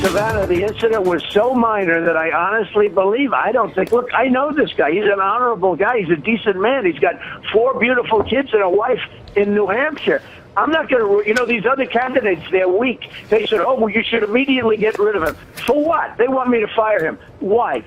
Savannah, the incident was so minor that I honestly believe, I don't think, look, I know this guy. He's an honorable guy. He's a decent man. He's got 4 beautiful kids and a wife in New Hampshire. I'm not going to, these other candidates, they're weak. They said, oh, well, you should immediately get rid of him. For what? They want me to fire him. Why?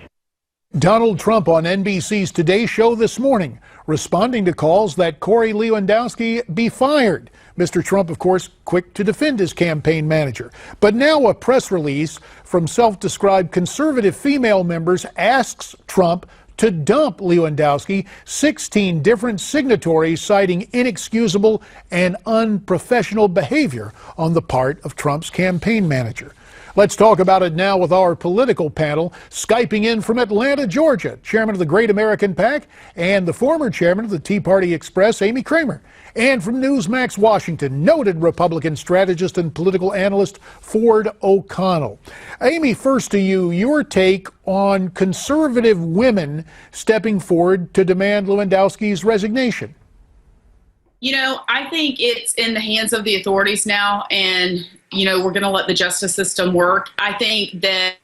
Donald Trump on NBC's Today Show this morning, responding to calls that Cory Lewandowski be fired. Mr. Trump, of course, quick to defend his campaign manager. But now a press release from self-described conservative female members asks Trump to dump Lewandowski, 16 different signatories citing inexcusable and unprofessional behavior on the part of Trump's campaign manager. Let's talk about it now with our political panel, Skyping in from Atlanta, Georgia, chairman of the Great American PAC and the former chairman of the Tea Party Express, Amy Kremer. And from Newsmax, Washington, noted Republican strategist and political analyst Ford O'Connell. Amy, first to you, your take on conservative women stepping forward to demand Lewandowski's resignation. I think it's in the hands of the authorities now, and, we're going to let the justice system work. I think that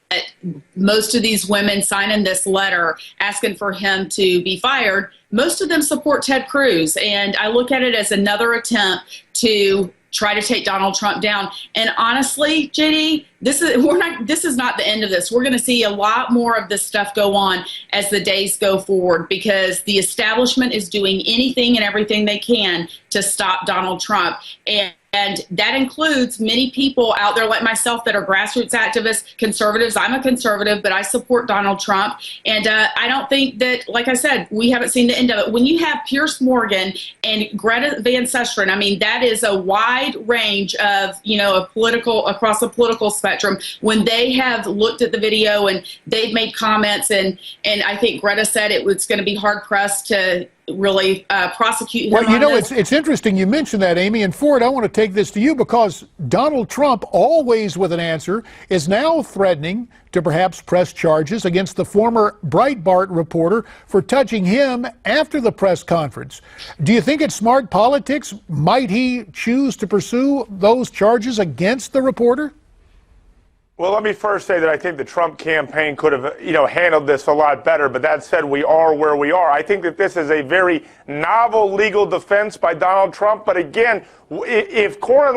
most of these women signing this letter asking for him to be fired, most of them support Ted Cruz, and I look at it as another attempt to try to take Donald Trump down. And honestly, JD, this is not the end of this. We're going to see a lot more of this stuff go on as the days go forward, because the establishment is doing anything and everything they can to stop Donald Trump. And that includes many people out there like myself that are grassroots activists, conservatives. I'm a conservative, but I support Donald Trump. And I don't think that, like I said, we haven't seen the end of it. When you have Piers Morgan and Greta Van Susteren, that is a wide range of, across the political spectrum. When they have looked at the video and they've made comments, and I think Greta said it was going to be hard pressed to really prosecute him. Well, it's interesting you mentioned that, Amy. And Ford, I want to take this to you, because Donald Trump, always with an answer, is now threatening to perhaps press charges against the former Breitbart reporter for touching him after the press conference. Do you think it's smart politics? Might he choose to pursue those charges against the reporter? Well, let me first say that I think the Trump campaign could have, handled this a lot better. But that said, we are where we are. I think that this is a very novel legal defense by Donald Trump. But again, if Cory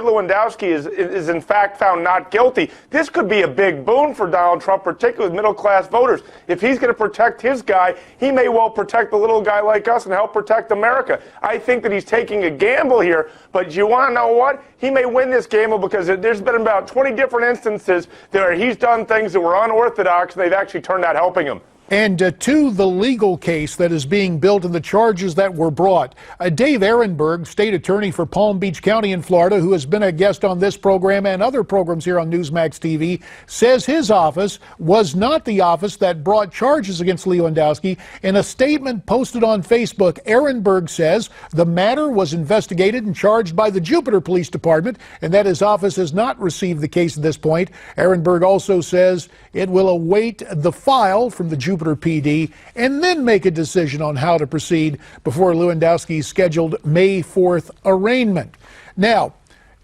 Lewandowski is in fact found not guilty, this could be a big boon for Donald Trump, particularly with middle-class voters. If he's going to protect his guy, he may well protect the little guy like us and help protect America. I think that he's taking a gamble here, but you want to know what? He may win this gamble, because there's been about 20 different instances where he's done things that were unorthodox, and they've actually turned out helping him. And to the legal case that is being built and the charges that were brought, Dave Ehrenberg, state attorney for Palm Beach County in Florida, who has been a guest on this program and other programs here on Newsmax TV, says his office was not the office that brought charges against Lewandowski. In a statement posted on Facebook, Ehrenberg says the matter was investigated and charged by the Jupiter Police Department, and that his office has not received the case at this point. Ehrenberg also says it will await the file from the Jupiter PD and then make a decision on how to proceed before Lewandowski's scheduled May 4th arraignment. Now,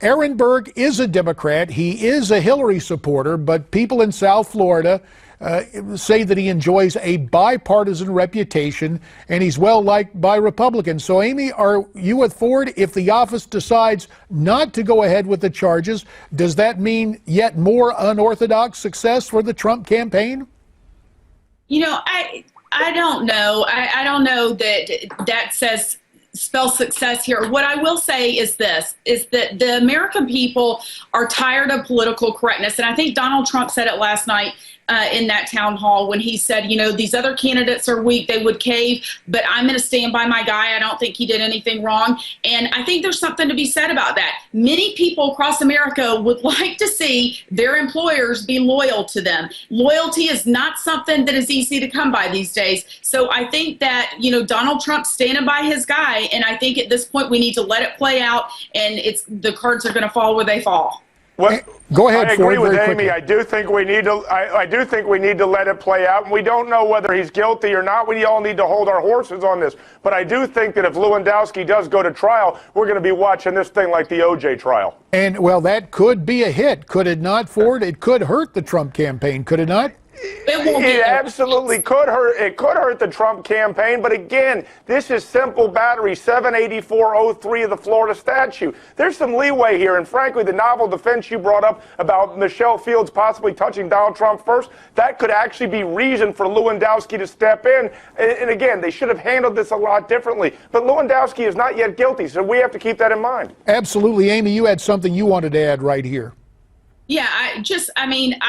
Ehrenberg is a Democrat. He is a Hillary supporter, but people in South Florida say that he enjoys a bipartisan reputation and he's well liked by Republicans. So, Amy, are you with Ford? If the office decides not to go ahead with the charges, does that mean yet more unorthodox success for the Trump campaign? I don't know. I don't know that spells success here. What I will say is this, is that the American people are tired of political correctness. And I think Donald Trump said it last night in that town hall when he said, these other candidates are weak, they would cave, but I'm going to stand by my guy. I don't think he did anything wrong. And I think there's something to be said about that. Many people across America would like to see their employers be loyal to them. Loyalty is not something that is easy to come by these days. So I think that, Donald Trump's standing by his guy, and I think at this point we need to let it play out, and the cards are going to fall where they fall. Well, go ahead, I agree Ford, with very Amy. quickly. I do think we need to. I do think we need to let it play out, and we don't know whether he's guilty or not. We all need to hold our horses on this. But I do think that if Lewandowski does go to trial, we're going to be watching this thing like the O.J. trial. And well, that could be a hit, could it not, Ford? It could hurt the Trump campaign, could it not? It absolutely could hurt. It could hurt the Trump campaign. But again, this is simple battery, 78403 of the Florida statute. There's some leeway here. And frankly, the novel defense you brought up about Michelle Fields possibly touching Donald Trump first, that could actually be reason for Lewandowski to step in. And again, they should have handled this a lot differently. But Lewandowski is not yet guilty, so we have to keep that in mind. Absolutely. Amy, you had something you wanted to add right here. Yeah, I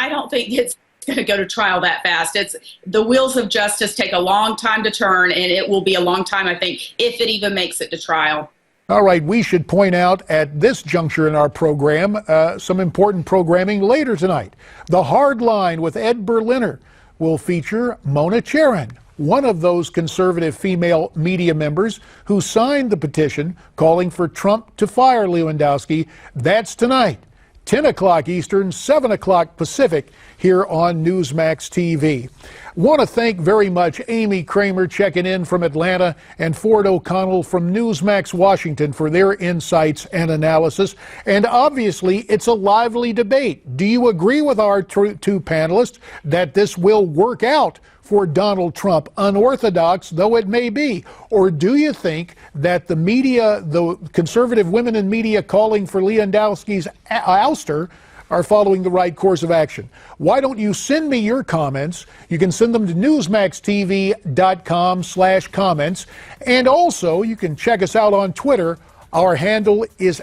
don't think it's going to go to trial that fast. It's the wheels of justice take a long time to turn, and it will be a long time, I think, if it even makes it to trial. All right, we should point out at this juncture in our program some important programming later tonight. The Hard Line with Ed Berliner will feature Mona Charen, one of those conservative female media members who signed the petition calling for Trump to fire Lewandowski. That's tonight. 10 o'clock Eastern, 7 o'clock Pacific, here on Newsmax TV. Want to thank very much Amy Kremer checking in from Atlanta and Ford O'Connell from Newsmax Washington for their insights and analysis. And obviously, it's a lively debate. Do you agree with our two panelists that this will work out for Donald Trump, unorthodox though it may be? Or do you think that the media, the conservative women in media calling for Lewandowski's ouster, are following the right course of action? Why don't you send me your comments? You can send them to newsmaxtv.com/comments. And also, you can check us out on Twitter. Our handle is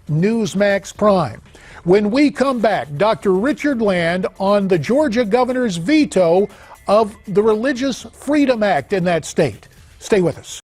@Newsmax Prime. When we come back, Dr. Richard Land on the Georgia governor's veto of the Religious Freedom Act in that state. Stay with us.